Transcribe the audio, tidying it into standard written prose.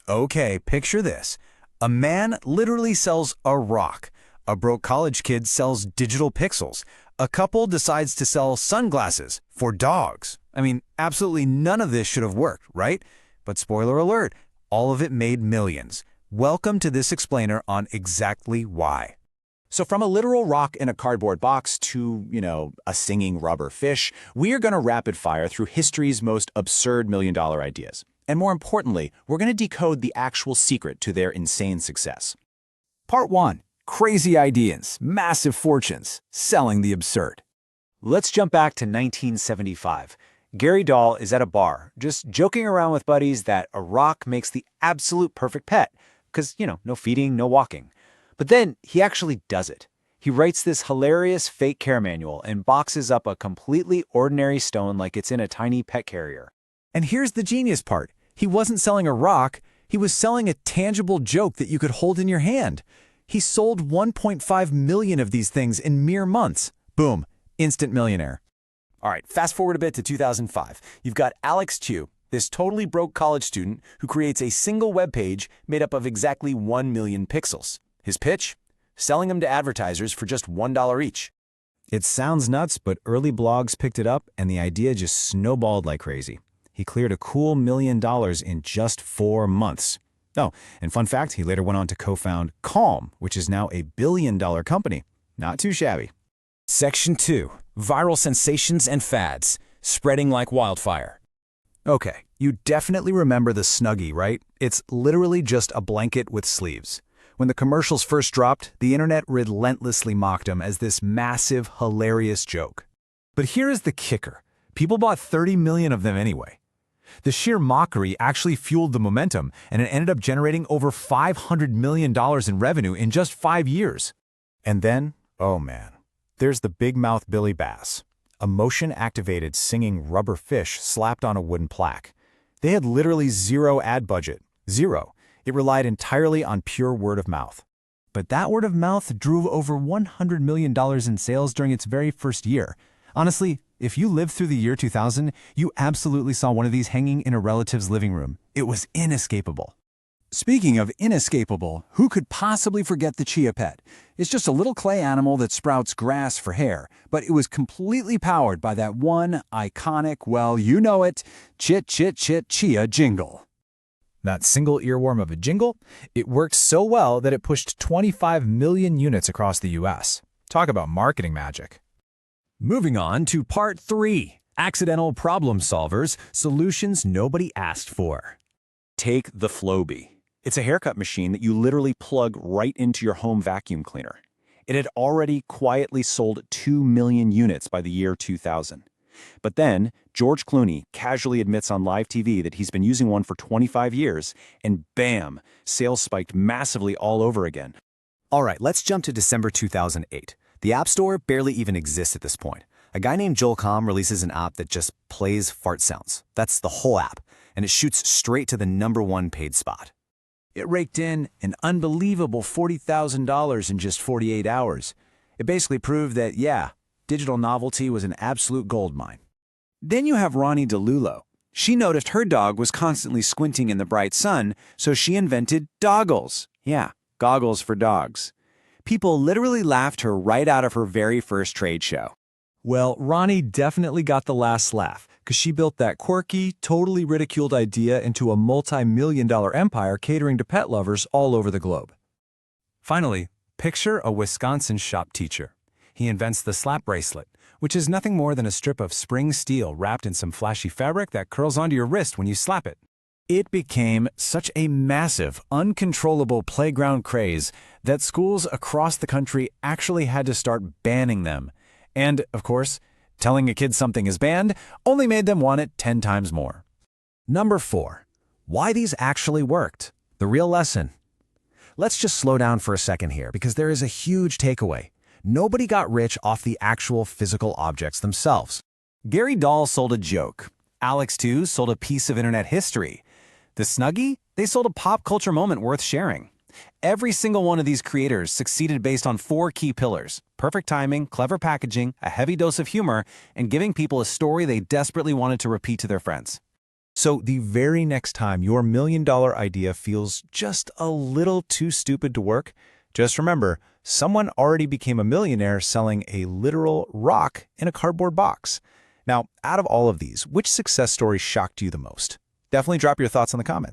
Okay, picture this. A man literally sells a rock. A broke college kid sells digital pixels. A couple decides to sell sunglasses for dogs. I mean, absolutely none of this should have worked, right? But spoiler alert, all of it made millions. Welcome to this explainer on exactly why. So from a literal rock in a cardboard box to, a singing rubber fish, we are going to rapid fire through history's most absurd million-dollar ideas. And more importantly, we're going to decode the actual secret to their insane success. Part 1. Crazy ideas, massive fortunes, selling the absurd. Let's jump back to 1975. Gary Dahl is at a bar, just joking around with buddies that a rock makes the absolute perfect pet. Because, no feeding, no walking. But then he actually does it. He writes this hilarious fake care manual and boxes up a completely ordinary stone like it's in a tiny pet carrier. And here's the genius part. He wasn't selling a rock. He was selling a tangible joke that you could hold in your hand. He sold 1.5 million of these things in mere months. Boom, instant millionaire. All right, fast forward a bit to 2005. You've got Alex Chu, this totally broke college student who creates a single web page made up of exactly 1 million pixels. His pitch? Selling them to advertisers for just $1 each. It sounds nuts, but early blogs picked it up and the idea just snowballed like crazy. He cleared a cool $1 million in just 4 months. Oh, and fun fact, he later went on to co-found Calm, which is now a $1 billion company. Not too shabby. Section 2. Viral sensations and fads, spreading like wildfire. Okay, you definitely remember the Snuggie, right? It's literally just a blanket with sleeves. When the commercials first dropped, the internet relentlessly mocked them as this massive, hilarious joke. But here is the kicker. People bought 30 million of them anyway. The sheer mockery actually fueled the momentum, and it ended up generating over $500 million in revenue in just 5 years. And then, oh man, there's the big mouth Billy Bass, a motion-activated singing rubber fish slapped on a wooden plaque. They had literally zero ad budget. Zero. It relied entirely on pure word of mouth. But that word of mouth drove over $100 million in sales during its very first year. Honestly, if you lived through the year 2000, you absolutely saw one of these hanging in a relative's living room. It was inescapable. Speaking of inescapable, who could possibly forget the Chia Pet? It's just a little clay animal that sprouts grass for hair, but it was completely powered by that one iconic, well, you know it, chit chit chit Chia jingle. That single earworm of a jingle, it worked so well that it pushed 25 million units across the US. Talk about marketing magic. Moving on to Part 3. Accidental problem solvers, solutions nobody asked for. Take the Flowbee. It's a haircut machine that you literally plug right into your home vacuum cleaner. It had already quietly sold 2 million units by the year 2000. But then, George Clooney casually admits on live TV that he's been using one for 25 years, and bam, sales spiked massively all over again. All right, let's jump to December 2008. The App Store barely even exists at this point. A guy named Joel Comm releases an app that just plays fart sounds. That's the whole app, and it shoots straight to the #1 paid spot. It raked in an unbelievable $40,000 in just 48 hours. It basically proved that, yeah, digital novelty was an absolute goldmine. Then you have Ronnie DeLulo. She noticed her dog was constantly squinting in the bright sun, so she invented Doggles. Yeah, goggles for dogs. People literally laughed her right out of her very first trade show. Well, Ronnie definitely got the last laugh, because she built that quirky, totally ridiculed idea into a multi-million-dollar empire catering to pet lovers all over the globe. Finally, picture a Wisconsin shop teacher. He invents the slap bracelet, which is nothing more than a strip of spring steel wrapped in some flashy fabric that curls onto your wrist when you slap it. It became such a massive, uncontrollable playground craze that schools across the country actually had to start banning them. And, of course, telling a kid something is banned only made them want it 10 times more. Number 4. Why these actually worked. The real lesson. Let's just slow down for a second here because there is a huge takeaway. Nobody got rich off the actual physical objects themselves. Gary Dahl sold a joke. Alex Chu sold a piece of internet history. The Snuggie, they sold a pop culture moment worth sharing. Every single one of these creators succeeded based on 4 key pillars: perfect timing, clever packaging, a heavy dose of humor, and giving people a story they desperately wanted to repeat to their friends. So the very next time your million-dollar idea feels just a little too stupid to work, just remember, someone already became a millionaire selling a literal rock in a cardboard box. Now, out of all of these, which success story shocked you the most? Definitely drop your thoughts in the comments.